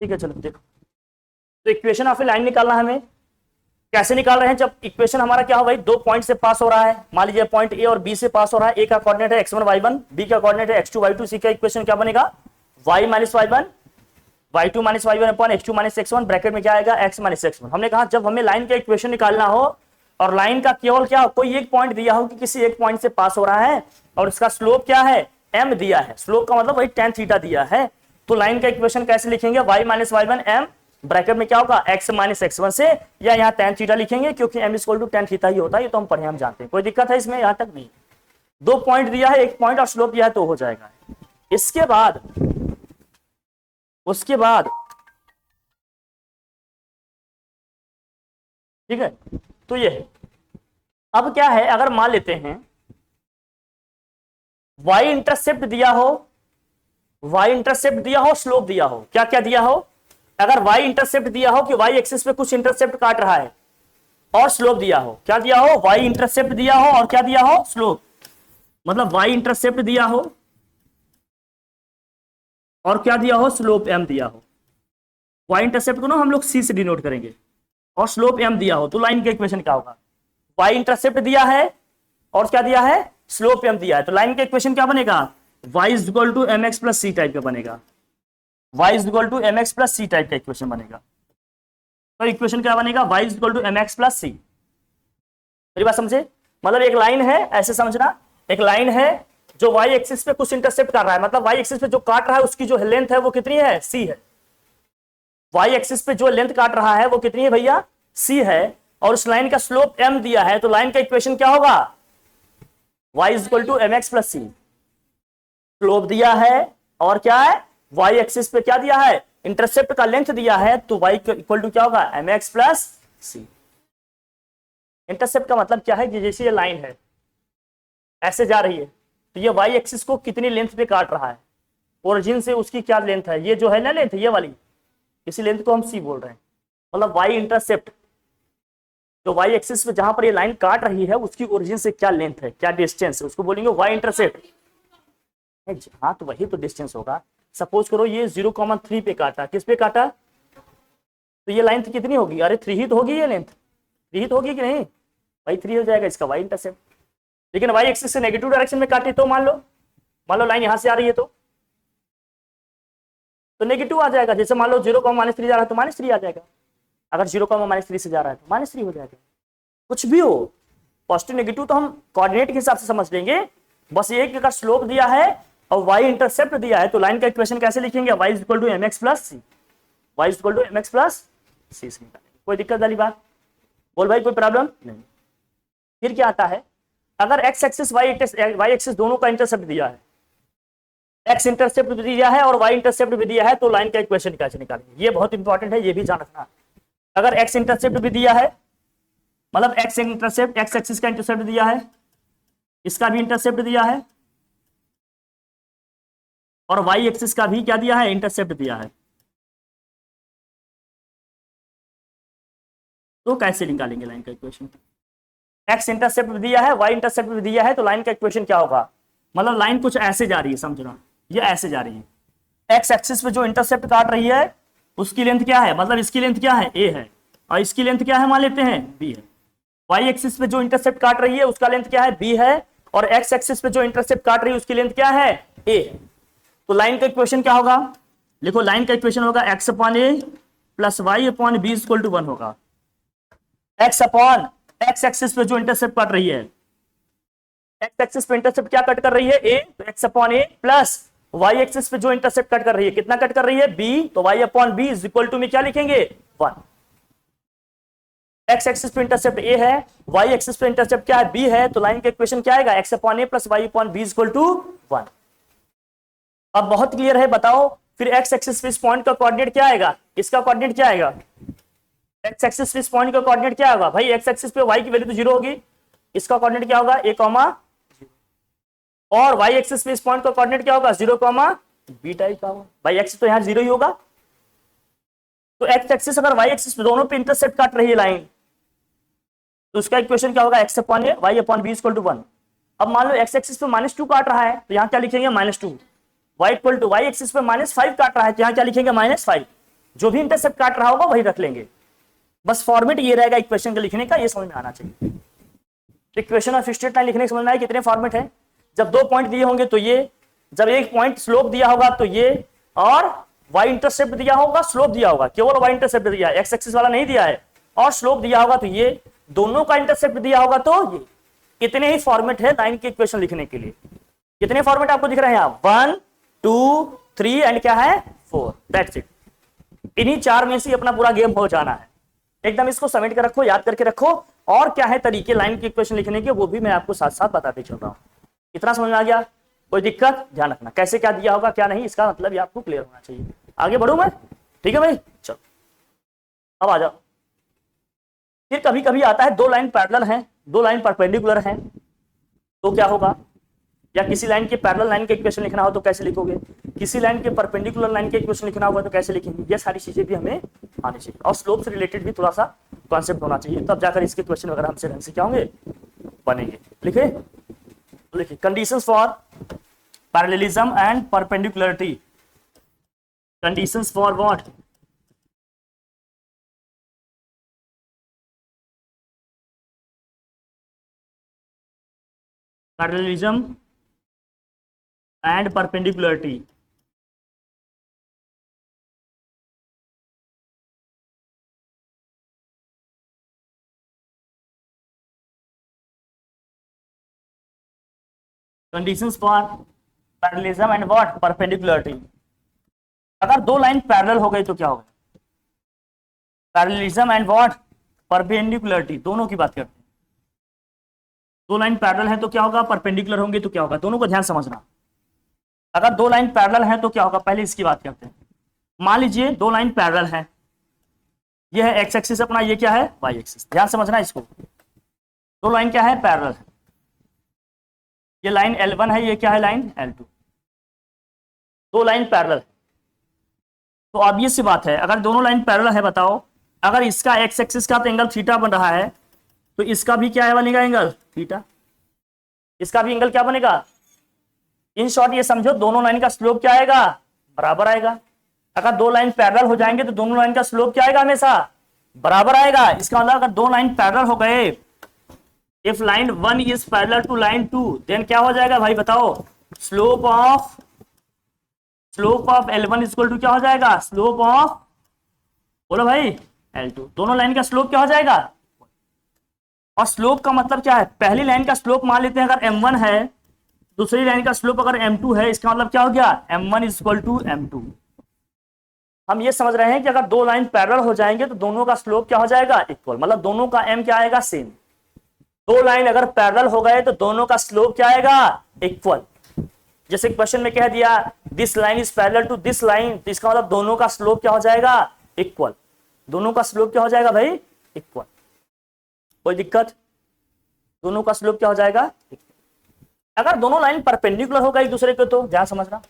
ठीक है, चलो देखो। तो इक्वेशन ऑफ ए लाइन निकालना है हमें। कैसे निकाल रहे हैं? जब इक्वेशन हमारा क्या हो भाई, दो पॉइंट से पास हो रहा है, मान लीजिए पॉइंट ए और बी से पास हो रहा है। ए का कोऑर्डिनेट है x1 y1, बी का कोऑर्डिनेट है x2 y2। सी का इक्वेशन क्या बनेगा, y minus y1 y2 minus y1 upon x2 minus x1, bracket में क्या आएगा x माइनस x1। हमने कहा जब हमें लाइन का इक्वेशन निकालना हो और लाइन का केवल क्या कोई एक पॉइंट दिया हो कि किसी एक पॉइंट से पास हो रहा है और इसका स्लोप क्या है, m दिया है। स्लोप का मतलब वही tan थीटा दिया है। तो लाइन का इक्वेशन कैसे लिखेंगे, y minus y1 m, bracket में क्या होगा x माइनस x1 से, या यहाँ tan थीटा लिखेंगे क्योंकि m equal to tan theta ही होता है। ये तो हम पढ़े, हम जानते हैं, कोई दिक्कत है इसमें? यहाँ तक नहीं। दो पॉइंट दिया है, एक पॉइंट और स्लोप दिया है तो हो जाएगा। उसके बाद ठीक है, तो ये है। अब क्या है, अगर मान लेते हैं y इंटरसेप्ट दिया हो, स्लोप दिया हो, क्या क्या दिया हो, अगर y इंटरसेप्ट दिया हो कि y एक्सिस पे कुछ इंटरसेप्ट काट रहा है और स्लोप दिया हो, क्या दिया हो, y इंटरसेप्ट दिया हो और क्या दिया हो, स्लोप। मतलब y इंटरसेप्ट दिया हो और क्या दिया हो, स्लोप m दिया हो। y इंटरसेप्ट को ना हम लोग c से डिनोट करेंगे और स्लोप m दिया हो, तो लाइन का इक्वेशन क्या होगा, y इंटरसेप्ट दिया है और क्या दिया है, स्लोप m दिया है। तो लाइन का इक्वेशन क्या बनेगा, y is equal to mx plus c type का बनेगा। y is equal to mx plus c type का इक्वेशन बनेगा। तो इक्वेशन क्या बनेगा, y is equal to mx plus c। मेरी बात समझे? मतलब एक लाइन है, ऐसे समझना, एक लाइन है जो y एक्सिस पे कुछ इंटरसेप्ट कर रहा है, मतलब y एक्सिस पे जो काट रहा है उसकी जो लेंथ है वो कितनी है, c है। y एक्सिस पे जो लेंथ काट रहा है वो कितनी है भैया, c है, और उस लाइन का स्लोप m दिया है। तो लाइन का इक्वेशन क्या होगा, y is equal to mx plus c। Slope दिया है और क्या है, y एक्सिस पे क्या दिया है, इंटरसेप्ट का लेंथ दिया है, तो y इक्वल टू क्या होगा, mx प्लस c। इंटरसेप्ट का मतलब क्या है कि जैसे ये लाइन है ऐसे जा रही है, तो ये y एक्सिस को कितनी लेंथ पे काट रहा है, ओरिजिन से उसकी क्या लेंथ है, ये जो है ना लेंथ, ये वाली, इसी लेंथ को हम c बोल रहे हैं। मतलब y इंटरसेप्ट जो y एक्सिस पे जहां पर ये लाइन काट रही है उसकी ओरिजिन से क्या लेंथ है, क्या डिस्टेंस है, उसको बोलेंगे y इंटरसेप्ट। हाँ, तो वही तो डिस्टेंस होगा। सपोज करो ये 0,3 पे काटा, किस पे काटा, तो ये लेंथ कितनी होगी, अरे 3 ही तो होगी, ये लेंथ 3 ही तो होगी कि नहीं भाई, 3 हो जाएगा इसका y इंटरसेप्ट। लेकिन y एक्सिस से नेगेटिव डायरेक्शन में काटे तो मान लो लाइन यहां से आ रही है तो नेगेटिव आ जाएगा। जैसे मान लो 0,-3 जा रहा है तो -3 आ जाएगा, अगर 0,-3 से जा रहा है तो -3 हो जाएगा। कुछ भी हो, पॉजिटिव नेगेटिव तो हम कोऑर्डिनेट के हिसाब से समझ लेंगे। बस एक का स्लोप दिया है और y इंटरसेप्ट दिया है, तो लाइन का इक्वेशन कैसे लिखेंगे, y is equal to mx plus c। y is equal to mx plus c से निकालेंगे। कोई दिक्कत वाली बात, बोल भाई, कोई प्रॉब्लम नहीं। फिर क्या आता है, अगर x एक्सिस y एक्सिस दोनों का इंटरसेप्ट दिया है, x इंटरसेप्ट भी दिया है और y इंटरसेप्ट भी दिया है, तो लाइन का इक्वेशन कैसे निकालेंगे, ये बहुत इंपॉर्टेंट है, ये भी जान रखना। अगर x इंटरसेप्ट भी दिया है, मतलब x इंटरसेप्ट, x एक्सिस का इंटरसेप्ट दिया है, इसका भी इंटरसेप्ट दिया है, और y एक्सिस का भी क्या दिया है, इंटरसेप्ट दिया है, तो कैसे निकालेंगे लाइन का इक्वेशन। x इंटरसेप्ट भी दिया है, y इंटरसेप्ट भी दिया है, तो लाइन का इक्वेशन क्या होगा, मतलब लाइन कुछ ऐसे जा रही है, समझना, ये ऐसे जा रही है। x एक्सिस पे जो इंटरसेप्ट काट रही है उसकी लेंथ क्या है, मतलब इसकी लेंथ क्या है, a है, और इसकी लेंथ क्या है, मान लेते हैं b है। y एक्सिस पे जो इंटरसेप्ट काट रही है उसका लेंथ क्या है, b है, और x एक्सिस पे जो इंटरसेप्ट काट रही है उसकी लेंथ क्या है, a है। तो लाइन का इक्वेशन क्या होगा, लिखो, लाइन का इक्वेशन होगा x upon a plus y upon b equal to 1 होगा। x अपॉन x एक्सिस पे जो इंटरसेप्ट काट रही है, x एक्सिस पे इंटरसेप्ट क्या कट कर रही है, a, तो x upon a plus y axis पे जो इंटरसेप्ट कट कर रही है, कितना कट कर रही है, b, तो y upon b is equal to में क्या लिखेंगे, 1। x एक्सिस पे इंटरसेप्ट a है, y एक्सिस पे इंटरसेप्ट क्या है, b है, तो लाइन का इक्वेशन क्या आएगा, x upon a plus y upon b equal to 1। अब बहुत क्लियर है, बताओ फिर x एक्सिस पे इस पॉइंट का कोऑर्डिनेट क्या आएगा, इसका कोऑर्डिनेट क्या आएगा, x एक्सिस पे इस पॉइंट का कोऑर्डिनेट क्या होगा भाई, x एक्सिस पे y की वैल्यू तो 0 होगी, इसका कोऑर्डिनेट क्या होगा, a, और y एक्सिस पे इस पॉइंट का कोऑर्डिनेट क्या होगा, 0, b टाइप का होगा। भाई x तो यहाँ 0 ही होगा, तो x एक्सिस अगर y एक्सिस दोनों पे इंटरसेप्ट काट रही है लाइन, तो उसका इक्वेशन क्या होगा, x upon a y upon b equal to 1। अब मान लो x एक्सिस पे -2 काट रहा है, तो यहाँ क्या लिखेंगे, -2। y equal to y axis पे -5 काट रहा है, तो यहाँ क्या लिखेंगे, -5। जो भी इंटरसेप्ट काट रहा होगा वही रख लेंगे, बस फॉर्मेट ये रहेगा इक्वेशन का लिखने का, ये समझ में आना चाहिए। इक्वेशन ऑफ स्ट्रेट लाइन लिखने के समझ में आया कितने फॉर्मेट है। जब 2 पॉइंट दिए होंगे तो ये, जब 1 पॉइंट स्लोप दिया होगा तो ये, और वाई इंटरसेप्ट दिया होगा, स्लोप दिया होगा, केवल वाई इंटरसेप्ट दिया है, एक्स एक्सिस वाला नहीं दिया है, और स्लोप दिया होगा तो ये, दोनों का इंटरसेप्ट दिया होगा तो ये। इतने ही फॉर्मेट है लाइन की इक्वेशन लिखने के लिए। कितने फॉर्मेट आपको दिख रहे हैं यहाँ, 1 2 3 एंड क्या है 4, दैट्स इट। इन्हीं 4 में से अपना पूरा गेम हो जाना है। एकदम इसको समेट कर रखो, याद करके रखो, और क्या है तरीके लाइन की इक्वेशन लिखने के, वो भी मैं आपको साथ साथ बताते चल रहा हूँ। इतना समझ में आ गया, कोई दिक्कत, ध्यान रखना कैसे क्या दिया होगा क्या नहीं, इसका मतलब ये आपको क्लियर होना चाहिए। आगे बढ़ू मैं, ठीक है भाई, चलो अब आ जाओ। फिर कभी कभी आता है 2 लाइन पैरेलल हैं, 2 लाइन परपेंडिकुलर हैं, तो क्या होगा, या किसी लाइन के पैरेलल लाइन के इक्वेशन लिखना हो तो कैसे लिखोगे, किसी लाइन के परपेंडिकुलर लाइन के इक्वेशन लिखना होगा तो कैसे लिखेंगे, ये सारी चीजें भी हमें आनी चाहिए, और स्लोप से रिलेटेड भी थोड़ा सा कॉन्सेप्ट होना चाहिए, तब जाकर इसके क्वेश्चन वगैरह हमसे ढंग से क्या होंगे, बनेंगे। लिखे लिखिए, conditions for parallelism and perpendicularity. Conditions for what, parallelism and perpendicularity. Conditions for parallelism and what, perpendicularity. अगर 2 लाइन पैरेलल हो गई तो क्या होगा, पैरेललिज्म एंड व्हाट, परपेंडिकुलरिटी, दोनों की बात करते हैं। 2 लाइन पैरेलल है तो क्या होगा, परपेंडिकुलर होंगे तो क्या होगा, दोनों को ध्यान समझना। अगर 2 लाइन पैरेलल है तो क्या होगा, पहले इसकी बात करते हैं। मान लीजिए 2 लाइन पैरेलल है, ये है एक्स एक्सिस अपना, ये क्या है वाई एक्सिस, ध्यान समझना इसको। 2 लाइन क्या है पैरेलल है, ये लाइन L1 है, ये क्या है लाइन L2, 2 लाइन पैरेलल है। तो ऑब्वियस सी बात है, अगर दोनों लाइन पैरेलल है, बताओ अगर इसका एक्स एक्सिस का तो एंगल थीटा बन रहा है, तो इसका भी क्या है बनेगा एंगल थीटा, इसका भी एंगल क्या बनेगा। इन शॉर्ट ये समझो दोनों लाइन का स्लोप क्या आएगा, बराबर आएगा। अगर 2 लाइन पैरेलल हो जाएंगे तो दोनों लाइन का स्लोप क्या आएगा, हमेशा बराबर आएगा। इसका मतलब अगर 2 लाइन पैरेलल हो गए, if line 1 is parallel to line 2, then क्या हो जाएगा भाई बताओ, slope of L1 equal to क्या हो जाएगा, स्लोप ऑफ, बोलो भाई L2, दोनों लाइन का स्लोप क्या हो जाएगा। और स्लोप का मतलब क्या है, पहली लाइन का स्लोप मान लेते हैं अगर M1 है, दूसरी लाइन का स्लोप अगर M2 है, इसका मतलब क्या हो गया, M1 इक्वल टू M2। हम ये समझ रहे हैं कि अगर 2 लाइन पैरेलल हो जाएंगे तो दोनों का स्लोप क्या हो जाएगा, इक्वल, मतलब दोनों का M क्या आएगा, सेम। 2 लाइन अगर पैरेलल हो गए तो दोनों का स्लोप क्या आएगा, इक्वल। जैसे क्वेश्चन में कह दिया this line is parallel to this line, तो इसका मतलब दोनों का स्लोप क्या हो जाएगा, इक्वल। दोनों का स्लोप क्या हो जाएगा भाई, इक्वल। कोई दिक्कत, दोनों का स्लोप क्या हो जाएगा, इक्वल। अगर दोनों लाइन परपेंडिकुलर होगा एक दूसरे के, तो ध्यान समझना,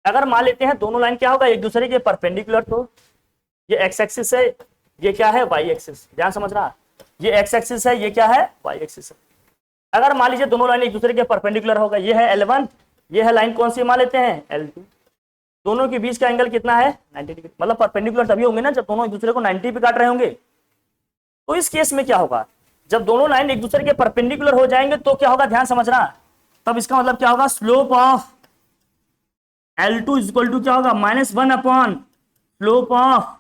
अगर मान लेते हैं दोनों लाइन क्या होगा एक दूसरे के परपेंडिकुलर, तो ये एक्स एक्सिस है, ये क्या है वाई एक्सिस, ध्यान समझना, ये एक्स एक्सिस है, ये क्या है वाई एक्सिस है। अगर मान लीजिए दोनों लाइन एक दूसरे के परपेंडिकुलर होगा, ये है L1, ये है लाइन कौन सी मान लेते हैं L2, दोनों के बीच का एंगल कितना है 90 डिग्री, मतलब परपेंडिकुलर तभी होंगे ना जब दोनों एक दूसरे को 90 पे काट रहे होंगे। तो इस केस में क्या होगा, जब दोनों लाइन एक दूसरे के परपेंडिकुलर हो जाएंगे तो क्या होगा, ध्यान समझना, तब इसका मतलब क्या होगा, slope of L2 equal to क्या होगा, -1 upon slope of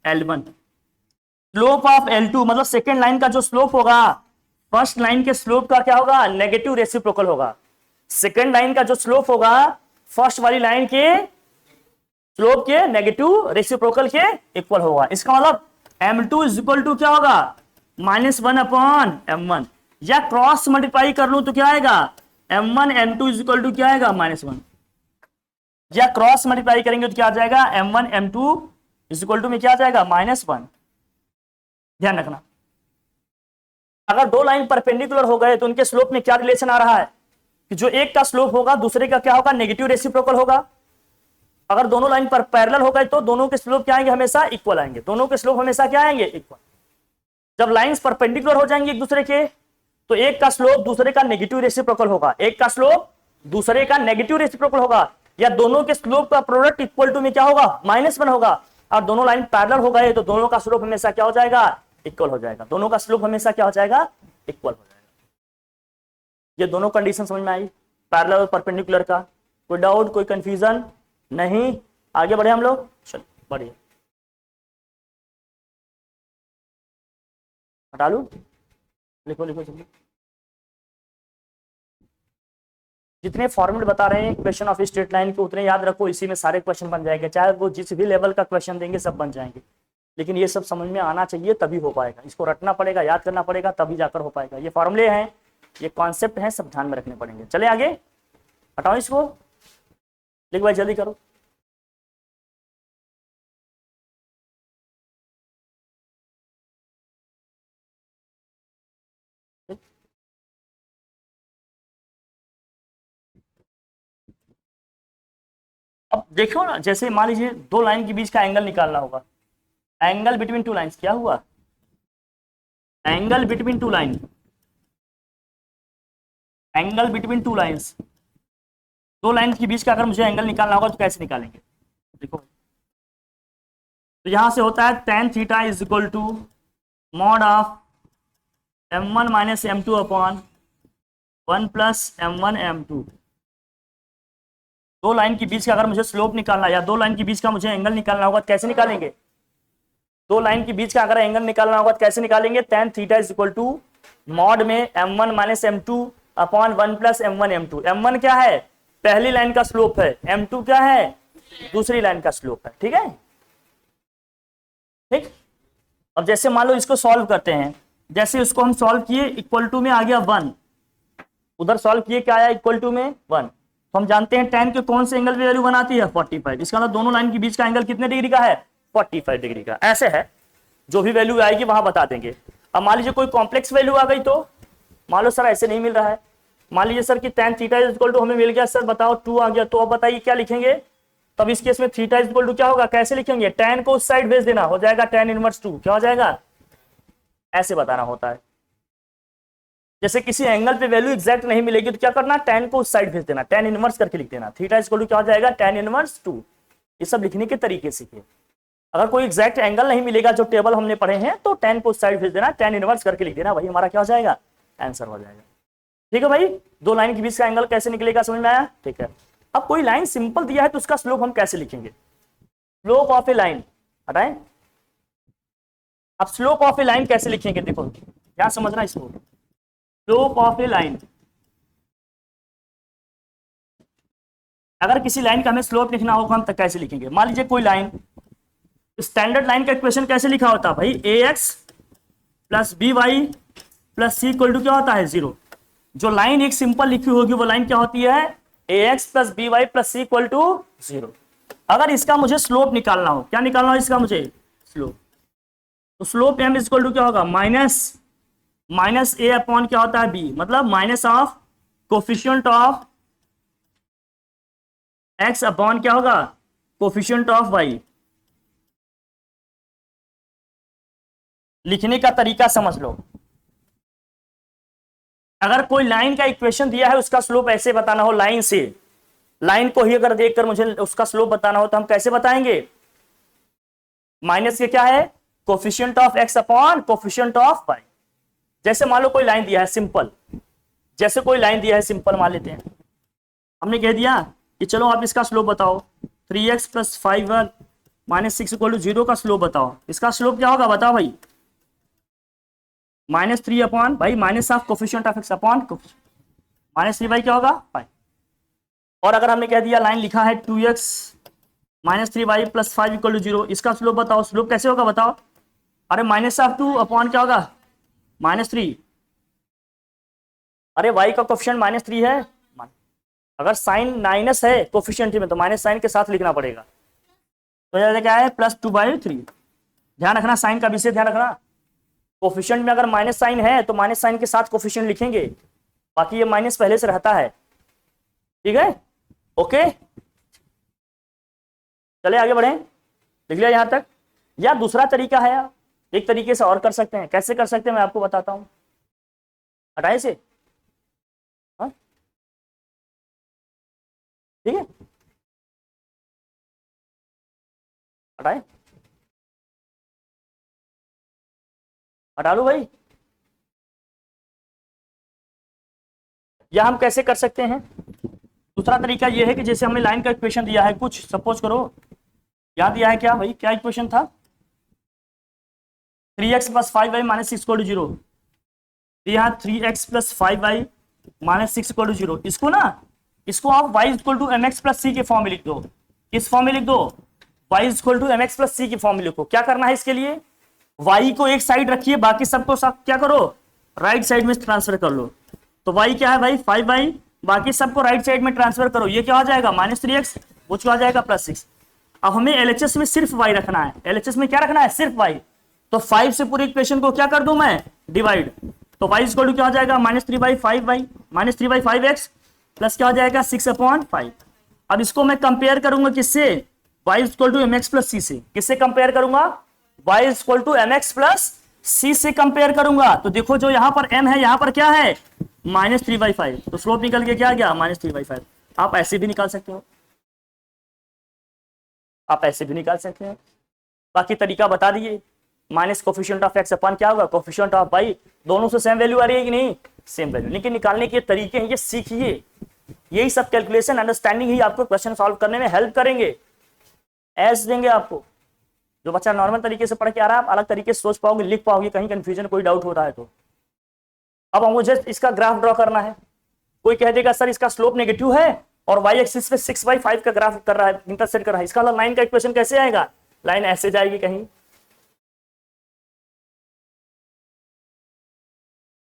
L1। Slope of L2 मतलब सेकेंड लाइन का जो स्लोप होगा फर्स्ट लाइन के स्लोप का क्या होगा, नेगेटिव रेसिप्रोकल होगा। सेकेंड लाइन का जो स्लोप होगा फर्स्ट वाली लाइन के स्लोप के नेगेटिव रेसिप्रोकल के इक्वल होगा। इसका मतलब M2 इज इक्वल टू क्या होगा, -1 अपॉन M1, या क्रॉस मल्टीप्लाई कर लूं तो क्या आएगा, M1 M2 is equal to क्या आएगा -1, या क्रॉस मल्टीप्लाई करेंगे तो क्या आ जाएगा, M1 M2 is equal to में क्या आ जाएगा, -1। ध्यान रखना, अगर 2 लाइन परपेंडिकुलर हो गए तो उनके स्लोप में क्या रिलेशन आ रहा है, कि जो एक का स्लोप होगा दूसरे का क्या होगा, नेगेटिव रेसिप्रोकल होगा। अगर दोनों लाइन पर पैरेलल हो गए तो दोनों के स्लोप क्या आएंगे, हमेशा इक्वल आएंगे, दोनों के स्लोप हमेशा क्या आएंगे, इक्वल। जब लाइंस परपेंडिकुलर हो जाएंगे एक दूसरे के तो एक का स्लोप दूसरे का नेगेटिव रेसिप्रोकल होगा, एक का स्लोप दूसरे का नेगेटिव रेसिप्रोकल होगा, या दोनों के स्लोप का प्रोडक्ट इक्वल टू में क्या होगा, -1 होगा। और दोनों लाइन पैरेलल हो गए तो दोनों का स्लोप हमेशा क्या हो जाएगा, इक्वल हो जाएगा। दोनों का स्लोप हमेशा क्या हो जाएगा, इक्वल हो जाएगा। ये दोनों कंडीशन समझ में आई, पैरेलल और परपेंडिकुलर का। कोई डाउट, कोई कंफ्यूजन नहीं? आगे बढ़े हम लोग, चलो बढ़िए। हटा लू, लिखो लिखो चलो। जितने फॉर्मेट बता रहे हैं क्वेश्चन ऑफ स्ट्रेट लाइन के उतने याद रखो, इसी में सारे क्वेश्चन बन जाएंगे, चाहे वो जिस भी लेवल का क्वेश्चन देंगे सब बन जाएंगे। लेकिन ये सब समझ में आना चाहिए तभी हो पाएगा, इसको रटना पड़ेगा, याद करना पड़ेगा, तभी जाकर हो पाएगा। ये फॉर्मूले हैं, ये कॉन्सेप्ट हैं, सब ध्यान में रखने पड़ेंगे। चले आगे, हटाओ इसको, लिख भाई जल्दी करो। अब देखो ना, जैसे मान लीजिए दो लाइन के बीच का एंगल निकालना होगा, एंगल बिटवीन टू लाइंस क्या हुआ, angle between two line, angle between two lines, दो लाइन के बीच का अगर मुझे एंगल निकालना होगा तो कैसे निकालेंगे, देखो। तो यहां से होता है tan theta is equal to mod of m1 minus m2 upon 1 plus m1 m2। दो लाइन के बीच का अगर मुझे स्लोप निकालना या दो लाइन के बीच का मुझे एंगल निकालना होगा तो कैसे निकालेंगे, दो लाइन के बीच का अगर एंगल निकालना होगा तो कैसे निकालेंगे, tan theta is equal to mod में m1 minus m2 upon 1 plus m1 m2। m1 क्या है, पहली लाइन का स्लोप है, m2 क्या है, दूसरी लाइन का स्लोप है। ठीक है, ठीक। अब जैसे मान लो इसको सॉल्व करते हैं, जैसे इसको हम सॉल्व किए, इक्वल टू में आ गया 1, उधर सॉल्व किए क्या आया, इक्वल टू में 1। तो हम जानते हैं tan के कौन से एंगल की वैल्यू बनाती है, 45। इसका मतलब दोनों लाइन के बीच का एंगल कितने डिग्री का है, 45 डिग्री का। ऐसे है, जो भी वैल्यू आएगी वहां बता देंगे। अब मान लीजिए कोई कॉम्प्लेक्स वैल्यू आ गई, तो मान लो सर ऐसे नहीं मिल रहा है, मान लीजिए सर कि tan theta is equal to हमें मिल गया, सर बताओ 2 आ गया, तो अब बताइए क्या लिखेंगे। तब इस केस में थीटा इज इक्वल टू क्या होगा, कैसे लिखेंगे, tan को उस साइड भेज देना, हो जाएगा tan इनवर्स 2, क्या हो जाएगा, ऐसे बताना होता है। जैसे किसी एंगल पे वैल्यू एग्जैक्ट नहीं मिलेगी तो क्या करना, tan को उस साइड भेज देना, tan इनवर्स करके लिख देना, थीटा इज इक्वल टू क्या हो जाएगा, tan इनवर्स 2। ये सब लिखने के तरीके सीखिए। अगर कोई एग्जैक्ट एंगल नहीं मिलेगा जो टेबल हमने पढ़े हैं, तो tan को उस साइड भेज देना, tan इनवर्स करके लिख देना, वही हमारा क्या हो जाएगा, आंसर हो जाएगा। ठीक है भाई, दो लाइन के बीच का एंगल कैसे निकलेगा, समझ में आया। ठीक है, अब कोई लाइन सिंपल दिया है तो उसका स्लोप हम कैसे लिखेंगे, स्लोप ऑफ ए लाइन, हटाएं। अब स्लोप ऑफ ए लाइन कैसे लिखेंगे, देखो क्या समझना इसको, स्लोप ऑफ ए लाइन, अगर किसी लाइन का हमें स्लोप लिखना होगा हम तक कैसे लिखेंगे। मान लीजिए कोई लाइन, स्टैंडर्ड लाइन का इक्वेशन कैसे लिखा होता है भाई, ax plus b y plus c equal to क्या होता है, 0। जो लाइन एक सिंपल लिखी होगी वो लाइन क्या होती है, ax plus b y plus c equal to 0। अगर इसका मुझे स्लोप निकालना हो, क्या निकालना हो इसका मुझे, स्लोप, तो स्लोप m इक्वल टू क्या होगा, माइनस ए अपॉन क्या होता है b, मतलब minus of coefficient of x upon क्या होगा, कोफिशिएंट ऑफ y। लिखने का तरीका समझ लो, अगर कोई लाइन का इक्वेशन दिया है उसका स्लोप ऐसे बताना हो, लाइन से, लाइन को ही अगर देखकर मुझे उसका स्लोप बताना हो तो हम कैसे बताएंगे, माइनस के क्या है, coefficient of x upon coefficient of y। जैसे मान लो कोई लाइन दिया है सिंपल, जैसे कोई लाइन दिया है सिंपल, मान लेते हैं हमने कह दिया कि चलो आप इसका स्लोप बताओ, 3x plus 5y minus 6 equal to 0 का स्लोप बताओ। इसका स्लोप क्या होगा बताओ भाई, -3 अपॉन भाई minus of coefficient of x upon -3 क्या होगा 5। और अगर हमने कह दिया लाइन लिखा है 2x -3y plus 5 equal to 0, इसका स्लोप बताओ, स्लोप कैसे होगा बताओ, अरे माइनस ऑफ 2 अपॉन क्या होगा -3, अरे y का कोफिशिएंट -3 है, अगर साइन माइनस है कोफिशिएंट में तो माइनस साइन के साथ लिखना पड़ेगा, तो क्या है +2/3। ध्यान रखना, साइन का विषय ध्यान रखना, कोफिशिएंट में अगर माइनस साइन है तो माइनस साइन के साथ कोफिशिएंट लिखेंगे, बाकी ये माइनस पहले से रहता है। ठीक है, ओके, चले आगे बढ़े, लिख लिया यहां तक। या दूसरा तरीका है, यार एक तरीके से और कर सकते हैं, कैसे कर सकते हैं मैं आपको बताता हूं, हटाए से, हाँ ठीक है, हटाए, हटा लो भाई। या हम कैसे कर सकते हैं, दूसरा तरीका ये है कि जैसे हमें लाइन का इक्वेशन दिया है कुछ, सपोज करो याद दिया है क्या भाई, क्या इक्वेशन था, 3x plus 5y minus 6 equal to 0। यहाँ 3x plus 5y minus 6 equal to 0, इसको ना, इसको आप y equal to mx plus c के फॉर्म में लिख दो। किस फॉर्म में लिख दो, y equal to mx plus c के फॉर्म में लिखो। क्या करना है इसके लिए, y को एक साइड रखिए, बाकी सबको सब क्या करो, राइट साइड में ट्रांसफर कर लो। तो y क्या है भाई 5y, बाकी सबको राइट साइड में ट्रांसफर करो, ये क्या हो जाएगा माइनस 3x, वो क्या हो जाएगा प्लस 6। अब हमें LHS में सिर्फ y रखना है, LHS में क्या रखना है सिर्फ y। तो 5 से पूरी इक्वेशन को क्या कर दूं मैं, डिवाइड। तो y इक्वल टू क्या हो जाएगा -3/5y माइनस 3/5x प्लस क्या हो जाएगा 6/5। अब इसको मैं कंपेयर करूंगा किससे, y equal to mx plus c से। किससे कंपेयर करूंगा, y equal to mx plus c से कंपेयर करूंगा। तो देखो जो यहां पर m है, यहां पर क्या है -3/5, तो स्लोप निकल के क्या आ गया -3/5। आप ऐसे भी निकाल सकते हो, आप ऐसे भी निकाल सकते हैं, बाकी तरीका बता दिए। Minus coefficient of x upon क्या होगा कोफिशिएंट ऑफ वाई, दोनों से सेम वैल्यू आ रही है कि नहीं, सेम वैल्यू। लेकिन निकालने के तरीके हैं, ये सीखिए, यही सब कैलकुलेशन अंडरस्टैंडिंग ही आपको क्वेश्चन सॉल्व करने में हेल्प करेंगे, एस देंगे आपको। जो बच्चा नॉर्मल तरीके से पढ़ के आ रहा है, आप अलग तरीके से सोच पाओगे, लिख पाओगे, कहीं कंफ्यूजन कोई डाउट हो रहा है तो। अब मुझे इसका ग्राफ ड्रॉ करना है, कोई कह देगा सर इसका स्लोप नेगेटिव है और y एक्सिस पे 6/5 का ग्राफ कर रहा है, इंटरसेक्ट कर रहा है, इसका मतलब लाइन का इक्वेशन कैसे आएगा, लाइन ऐसे जाएगी कहीं,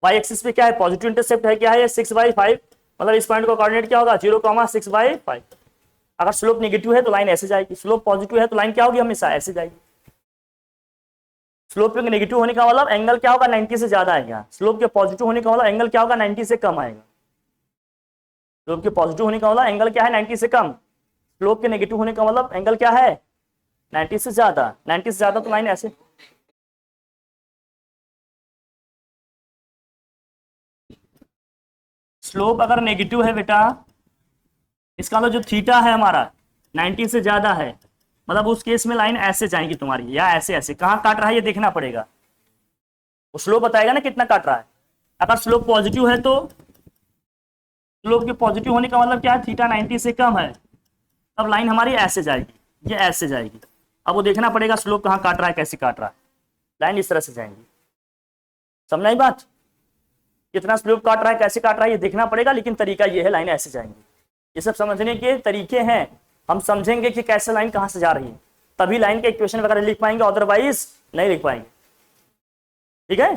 y एक्सिस पे क्या है पॉजिटिव इंटरसेप्ट है, क्या है 6/5, मतलब इस पॉइंट का कोऑर्डिनेट क्या होगा 0,6/5। अगर स्लोप नेगेटिव है तो लाइन ऐसे जाएगी, स्लोप पॉजिटिव है तो लाइन क्या होगी हमेशा ऐसे जाएगी। स्लोप के नेगेटिव होने का मतलब एंगल क्या होगा 90 से ज्यादा आएगा, स्लोप के पॉजिटिव होने का मतलब एंगल क्या होगा 90 से कम आएगा। स्लोप के पॉजिटिव होने का मतलब एंगल क्या है 90 से कम, स्लोप के नेगेटिव होने का मतलब एंगल क्या है 90 से ज्यादा, 90 से ज्यादा तो लाइन ऐसे। स्लोप अगर नेगेटिव है बेटा, इसका मतलब जो थीटा है हमारा 90 से ज्यादा है, मतलब उस केस में लाइन ऐसे जाएगी तुम्हारी, या ऐसे ऐसे, कहाँ काट रहा है ये देखना पड़ेगा, वो स्लोप बताएगा ना कितना काट रहा है। अगर स्लोप पॉजिटिव है तो, स्लोप के पॉजिटिव होने का मतलब क्या है थीटा 90 से कम है, तब लाइन हमारी ऐसे जाएगी, ये ऐसे जाएगी। अब वो देखना पड़ेगा स्लोप कहाँ काट रहा है, कैसे काट रहा है, लाइन इस तरह से जाएंगी। समझ आई बात, कितना स्लोप काट रहा है, कैसे काट रहा है ये देखना पड़ेगा, लेकिन तरीका ये है लाइन ऐसे जाएंगी। ये सब समझने के तरीके हैं, हम समझेंगे कि कैसे लाइन कहां से जा रही है, तभी लाइन के इक्वेशन वगैरह लिख पाएंगे, अदरवाइज नहीं लिख पाएंगे। ठीक है,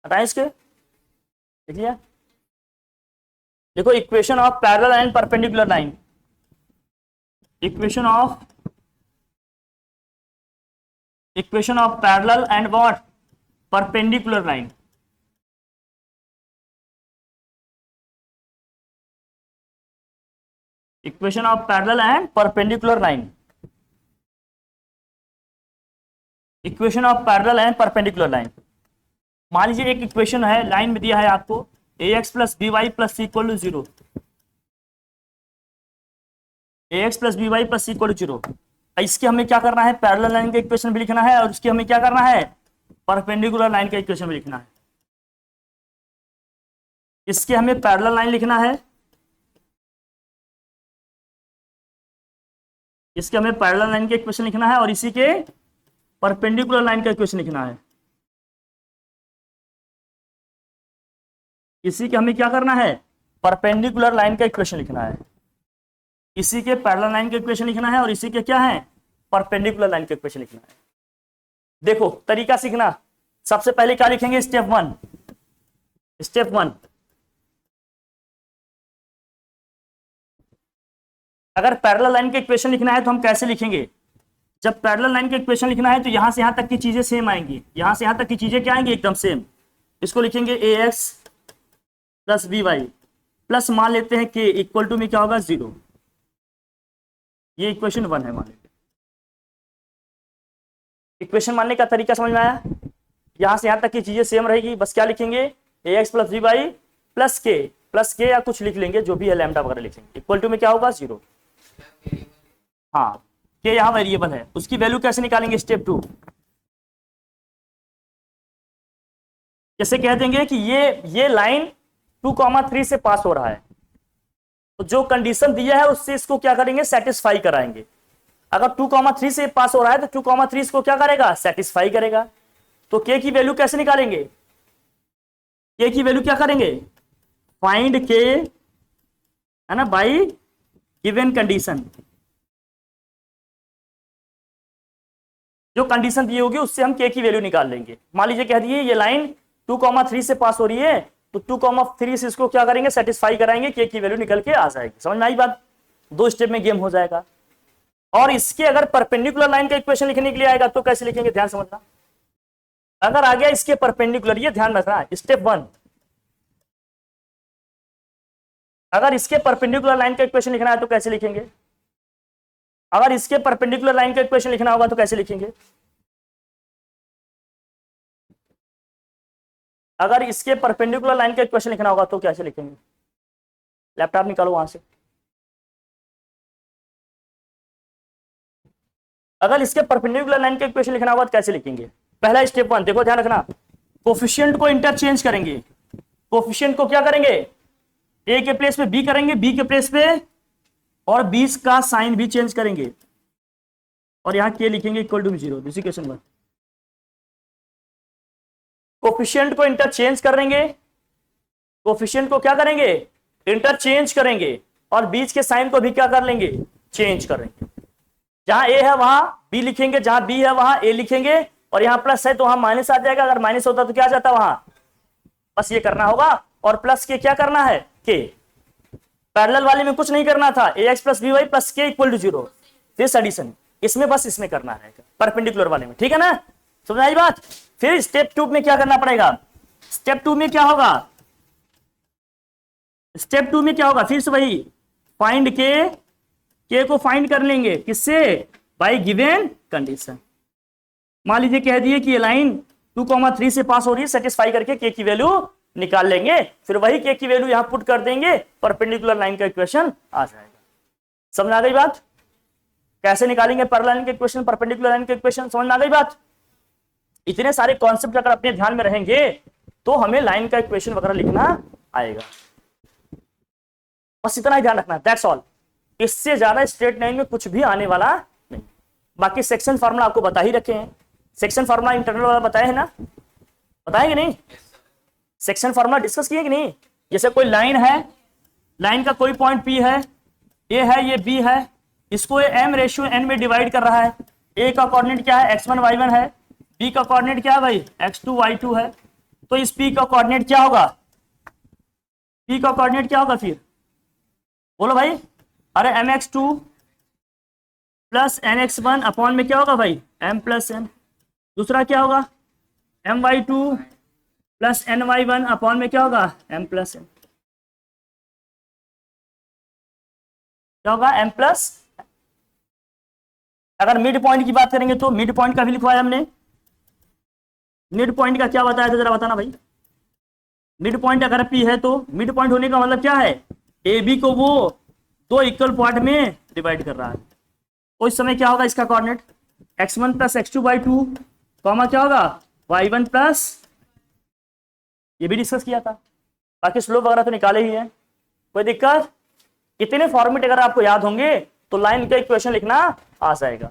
हटाएं इसके, लिख लिया। देखो equation of parallel and perpendicular line, equation of parallel and what perpendicular line. Equation of parallel and perpendicular line, equation of parallel and perpendicular line. मान लीजिए एक इक्वेशन है, लाइन में दिया है आपको ax plus b y plus c equal to 0, ax plus b y plus c equal to 0। इसके हमें क्या करना है, पैरेलल लाइन का इक्वेशन भी लिखना है, और इसके हमें क्या करना है परपेंडिकुलर लाइन का इक्वेशन भी लिखना है। इसके हमें पैरेलल लाइन लिखना है, इसके हमें पैरेलल लाइन का इक्वेशन लिखना है, और इसी के परपेंडिकुलर लाइन का इक्वेशन लिखना है। इसी के हमें क्या करना है परपेंडिकुलर लाइन का इक्वेशन लिखना है, इसी के पैरेलल लाइन का इक्वेशन लिखना है, और इसी के क्या है परपेंडिकुलर लाइन का इक्वेशन लिखना है। देखो तरीका सीखना, सबसे पहले क्या लिखेंगे स्टेप वन, अगर पैरेलल लाइन का इक्वेशन लिखना है तो हम कैसे लिखेंगे, जब पैरेलल लाइन का इक्वेशन लिखना है तो यहां से यहां तक की चीजें सेम आएंगी, यहां से यहां तक की चीजें क्या आएंगी एकदम सेम। इसको लिखेंगे ax plus b y plus मान लेते हैं k इक्वल टू में क्या होगा 0, ये इक्वेशन 1 है मान लेते हैं। इक्वेशन मानने का तरीका समझ में आया, यहां से यहां तक की चीजें सेम रहेगी, बस क्या लिखेंगे ax plus b y plus के या कुछ लिख लेंगे जो भी है लैम्डा वगैरह लिखेंगे, इक्वल टू में क्या होगा 0। हाँ, के यहाँ वेरिएबल है, उसकी वैल्यू कैसे निकालेंगे? स्टेप 2, जैसे कह देंगे कि ये लाइन 2,3 से पास हो रहा है, तो जो कंडीशन दिया है उससे इसको क्या करेंगे? सेटिस्फाई कराएंगे। अगर 2,3 से पास हो रहा है तो 2,3 इसको क्या करेगा? सेटिस्फाई करेगा। तो के की वैल्यू कैसे निकालेंगे? के की वैल्यू क्या करेंगे? फाइंड के, है ना, बाई गिवन कंडीशन। जो कंडीशन दी होगी उससे हम के की वैल्यू निकाल लेंगे। मान लीजिए कह दिए ये लाइन 2,3 से पास हो रही है, तो 2,3 से इसको क्या करेंगे? सेटिस्फाई कराएंगे, के की वैल्यू निकल के आ जाएगी। समझ में आई बात? 2 स्टेप में गेम हो जाएगा। और इसके अगर परपेंडिकुलर लाइन का इक्वेशन लिखने के लिए आएगा तो कैसे लिखेंगे? ध्यान समझना। अगर आ गया इसके परपेंडिकुलर, ये ध्यान रखना, स्टेप 1, अगर इसके परपेंडिकुलर लाइन का इक्वेशन लिखना है तो कैसे लिखेंगे? अगर इसके परपेंडिकुलर लाइन का इक्वेशन लिखना होगा तो कैसे लिखेंगे? अगर इसके परपेंडिकुलर लाइन का इक्वेशन लिखना होगा तो कैसे लिखेंगे? लैपटॉप निकालो वहां से। अगर इसके परपेंडिकुलर लाइन का इक्वेशन लिखना होगा तो कैसे लिखेंगे? पहला स्टेप 1, देखो ध्यान रखना, कोफिशिएंट को इंटरचेंज करेंगे। कोफिशिएंट को क्या करेंगे? ए के प्लेस पे बी करेंगे, बी के प्लेस पे, और 20 का साइन भी चेंज करेंगे, और यहां के लिखेंगे equal to 0। This is question 1। Coefficient को इंटरचेंज करेंगे, कोफिशिएंट को क्या करेंगे? इंटरचेंज करेंगे, और बीच के साइन को भी क्या कर लेंगे? चेंज करेंगे। जहां ए है वहां बी लिखेंगे, जहां बी है वहां ए लिखेंगे, और यहां प्लस है तो वहां माइनस आ जाएगा। अगर माइनस होता तो क्या आ जाता वहां? बस ये करना होगा। और प्लस के क्या करना है? के। पैरेलल वाले में कुछ नहीं करना था, a x plus b y plus k equal to 0, this addition. इसमें बस इसमें करना है परपेंडिकुलर वाले में, ठीक है ना? समझ आई बात? फिर स्टेप 2 में क्या करना पड़ेगा? स्टेप 2 में क्या होगा? स्टेप 2 में क्या होगा? फिर से वही, फाइंड के को फाइंड कर लेंगे, किससे? Bye given condition. मान लीजिए कह दिए कि ये लाइन 2,3 से पास हो रही है, सेटिस्फाई करके के की वैल्यू निकाल लेंगे। फिर वही के की वैल्यू यहां पुट कर देंगे, परपेंडिकुलर लाइन का इक्वेशन आ जाएगा। समझ आ गई बात? कैसे निकालेंगे पैरेलल लाइन के इक्वेशन, परपेंडिकुलर लाइन के इक्वेशन? समझ में आ गई बात? इतने सारे कॉन्सेप्ट अगर अपने ध्यान में रहेंगे तो हमें लाइन का इक्वेशन वगैरह लिखना आएगा। बस इतना ही ध्यान रखना, दैट्स ऑल। इससे ज्यादा स्ट्रेट लाइन में कुछ भी आने वाला नहीं। बाकी सेक्शन फार्मूला आपको बता ही रखे हैं। सेक्शन फार्मूला इंटरनल वाला बताए है ना? बताएंगे नहीं? सेक्शन फार्मूला डिस्कस किए कि नहीं? जैसे कोई लाइन है, लाइन का कोई पॉइंट P है, A है, ये B है, इसको m/n में डिवाइड कर रहा है। A का कोऑर्डिनेट क्या है? x1 y1 है। B का कोऑर्डिनेट क्या है भाई? x2 y2 है। तो इस P का कोऑर्डिनेट क्या होगा? P का कोऑर्डिनेट क्या होगा फिर? बोलो भाई। अरे mx2 प्लस nx1 अपॉन में क्या होगा भाई? m plus n। दूसरा क्या होगा? my2 प्लस ny1 अपॉन में क्या होगा? m plus n। क्या होगा? m plus. अगर मिड पॉइंट की बात करेंगे तो मिड पॉइंट का भी लिखवाया हमने। मिड पॉइंट का क्या बताया था जरा बताना भाई। मिड पॉइंट अगर P है तो मिड पॉइंट होने का मतलब क्या है? ए बी को वो 2 इक्वल पार्ट में डिवाइड कर रहा है। तो इस समय क्या होगा इसका coordinate? x1 plus x2 by 2 comma क्या होगा? y1 प्लस, ये भी डिस्कस किया था। बाकी स्लोप वगैरह तो निकाले ही है, कोई दिक्कत? इतने फॉर्मेट अगर आपको याद होंगे तो लाइन का इक्वेशन लिखना आ जाएगा।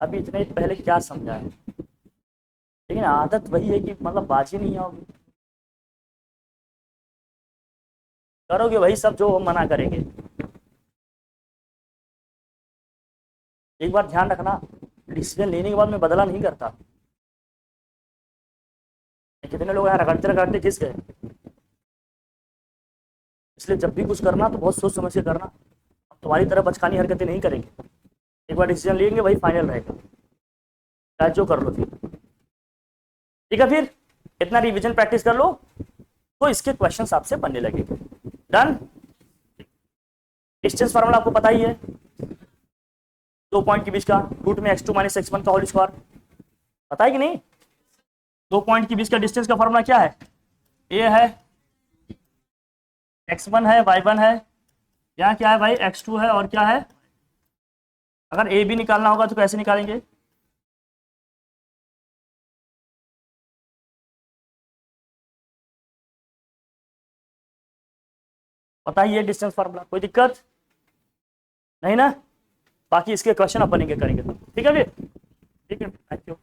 अभी इतने पहले क्या समझा है, लेकिन आदत वही है कि मतलब बाजी नहीं आओगी, करोगे वही सब जो हम मना करेंगे। एक बार ध्यान रखना, डिसीजन लेने के बाद मैं बदला नहीं करता। कितने लोग यहाँ रगड़ते रगड़ते घिस गए। इसलिए जब भी कुछ करना तो बहुत सोच समझ के करना। तुम्हारी तरह बचकानी हरकतें नहीं करेंगे। एक बार डिसीजन लेंगे वही फाइनल रहेगा, चाहे जो कर लो फिर। ठीक है, फिर इतना रिवीजन प्रैक्टिस कर लो तो इसके क्वेश्चंस आपसे बनने लगेंगे। डन। डिस्टेंस फार्मूला आपको पता ही है, 2 पॉइंट के बीच का, रूट में x2 माइनस x1 का होल स्क्वायर। पता है कि नहीं? 2 पॉइंट के बीच का डिस्टेंस का फार्मूला क्या है? ए है x1 है, y1 है, यहाँ क्या है भाई, x2 है, और क्या है, अगर ए बी निकालना होगा तो कैसे निकालेंगे, पता ही है डिस्टेंस फार्मूला, कोई दिक्कत नहीं ना। बाकी इसके क्वेश्चन अपन करेंगे, ठीक है भी, ठीक है, थैंक यू।